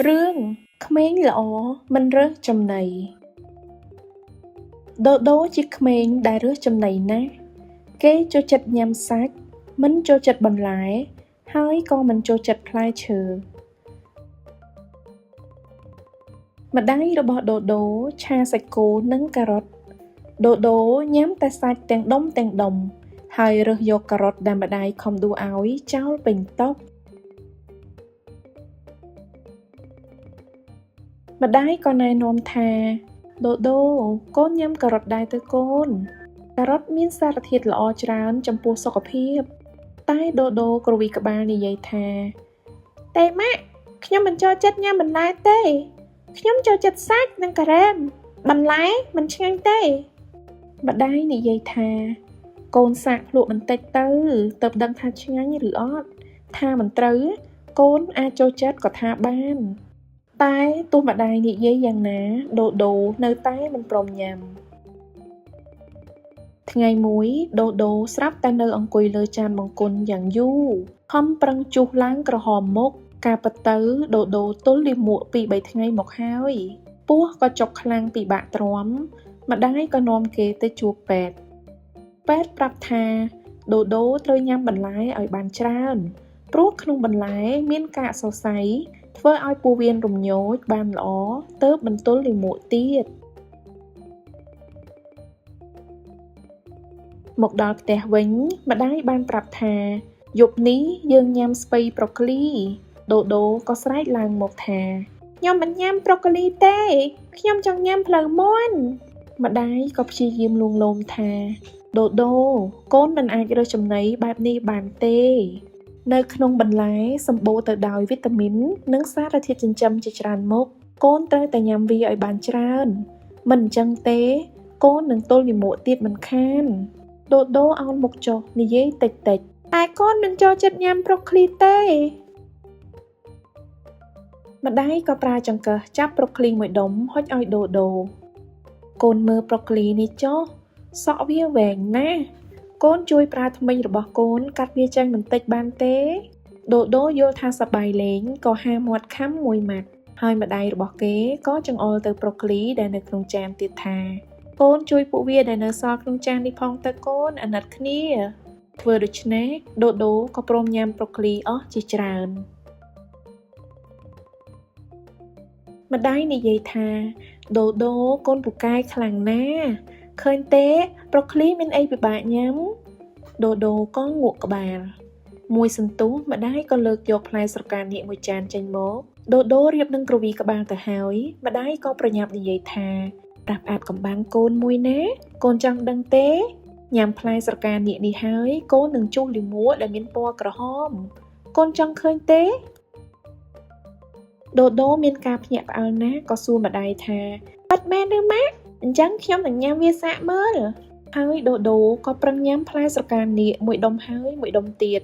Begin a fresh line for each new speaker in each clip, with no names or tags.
រឿងក្មេងល្អមិនរើសចំណីដូដូជាក្មេងដែលរើសចំណីណាស់គេចូលចិត្តញ៉ាំសាច់មិនចូលចិត្តបន្លែហើយក៏មិនចូលចិត្តផ្លែឈើម្ដាយរបស់ដូដូឆាសាច់គោនិងការ៉ុតដូដូញ៉ាំតែសាច់ទាំងដុំហើយរើសយកការ៉ុតដែលម្ដាយខំដួសឲ្យចោលពេញតុម្ដាយក៏ណែនាំថាដូដូកូនញ៉ាំការ៉ុតដែរទៅកូនការ៉ុតមានសារធាតុល្អច្រើនចំពោះសុខភាពតែដូដូគ្រវីក្បាលនិយាយថាតែម៉ាក់ខ្ញុំមិនចូលចិត្តញ៉ាំបន្លែទេខ្ញុំចូលចិត្តសាច់និងការ៉េមបន្លែមិនឆ្ងាញ់ទេម្ដាយនិយាយថាកូនសាកភ្លក់បន្តិចទៅទើបដឹងថាឆ្ងាញ់ឬអត់ថាមិនត្រូវកូនអាចចូលចិត្តក៏ថាបានតែទោះម្ដាយនិយាយយ៉ាងណាដូដូនៅតែមិនព្រមញ៉ាំថ្ងៃមួយដូដូស្រាប់តែនៅអង្គុយលើចានបង្គន់យ៉ាងយូរខំប្រឹងជុះឡើងក្រហមមុខការពិតទៅដូដូទល់លាមកពី3ថ្ងៃមកហើយពោះក៏ចុកខ្លាំងពិបាកទ្រាំម្ដាយក៏នាំគេទៅជួបពេទ្យប្រាប់ថាដូដូត្រូវញ៉ាំបន្លែឲ្យបានច្រើនព្រោះក្នុងបន្លែមានកាកសរសៃធ្វើឲ្យពោះវៀនរំញោចបានល្អទើបមិនទល់លាមកទៀតមកដល់ផ្ទះវិញម្ដាយបានប្រាប់ថាយប់នេះយើងញ៉ាំស្ពៃប្រូកូលីដូដូក៏ស្រែកឡើងមកថាខ្ញុំមិនញ៉ាំប្រូកូលីទេខ្ញុំចង់ញ៉ាំភ្លៅមាន់ម្ដាយក៏ព្យាយាមលួងលោមថាដូដូកូនមិនអាចរើសចំណីបែបនេះបានទេនៅក្នុងបន្លែសម្បូរទៅដោយវីតាមីននិងសារធាតុចិញ្ចឹមជាច្រើនមុខកូនត្រូវតែញ៉ាំវាឲ្យបានច្រើនមិនអញ្ចឹងទេកូននឹងទល់លាមកទៀតមិនខានដូដូអោនមុខចុះនិយាយតិចតែកូនមិនចូលចិត្តញ៉ាំប្រូកូលីទេម្ដាយក៏ប្រើចង្កឹះចាប់ប្រូកូលីមួយដុំហុចឲ្យដូដូកូនមើលប្រូកូលីនេះចុះសក់វាវែងណាស់កូនជួយប្រើធ្មេញរបស់កូនកាត់វាចេញបន្តិចបានទេដូដូយល់ថាសប្បាយលេងក៏ហាមាត់ខាំមួយម៉ាត់ហើយម្ដាយរបស់គេក៏ចង្អុលទៅប្រូកូលីដែលនៅក្នុងចានទៀតថាកូនជួយពួកវាដែលនៅសល់ក្នុងចាននេះផងទៅកូនអាណិតគ្នាធ្វើដូច្នេះដូដូក៏ព្រមញ៉ាំប្រូកូលីអស់ជាច្រើនម្ដាយនិយាយថាដូដូកូនពូកែខ្លាំងណាស់ឃើញទេប្រូកូលីមានអីពិបាកញ៉ាំដូដូក៏ងក់ក្បាលមួយសន្ទុះម្ដាយក៏លើកយកផ្លែស្រកានាគមួយចានចេញមកដូដូរៀបនឹងគ្រវីក្បាលទៅហើយម្ដាយក៏ប្រញាប់និយាយថាប្រាប់អាតកំបាំងកូនមួយណាកូនចង់ដឹងទេញ៉ាំផ្លែស្រកានាគនេះហើយកូននឹងជុះលាមកដែលមានពណ៌ក្រហមកូនចង់ឃើញទេដូដូមានការភ្ញាក់ផ្អើលណាស់ក៏សួរម្ដាយថាប៉ាត់មែនឬម៉ាក់អញ្ចឹងខ្ញុំនឹងញ៉ាំវាសាកមើលហើយដូដូក៏ប្រឹងញ៉ាំផ្លែស្រកានាគមួយដុំហើយមួយដុំទៀត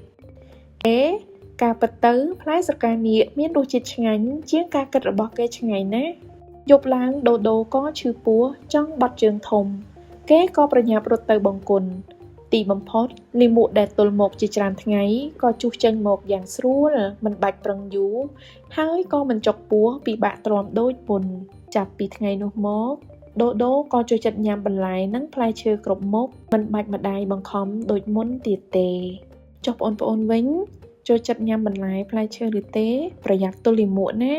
ការពិតទៅផ្លែស្រកានាគមានរសជាតិឆ្ងាញ់ជាងការគិតរបស់គេឆ្ងាញ់ណាស់យប់ឡើងដូដូក៏ឈឺពោះចង់បត់ជើងធំគេក៏ប្រញាប់រត់ទៅបង្គន់ទីបំផុតលាមកដែលទល់មកជាច្រើនថ្ងៃក៏ជុះចេញមកយ៉ាងស្រួលមិនបាច់ប្រឹងយូរហើយក៏មិនចុកពោះពិបាកទ្រាំដូចមុនចាប់ពីថ្ងៃនោះមកដូដូក៏ចូលចិត្តញ៉ាំបន្លែនិងផ្លែឈើគ្រប់មុខមិនបាច់ម្ដាយបង្ខំដូចមុនទៀតទេចុះបងប្អូនវិញចូលចិត្តញ៉ាំបន្លែផ្លែឈើឬទេប្រយ័ត្នទល់លាមកណា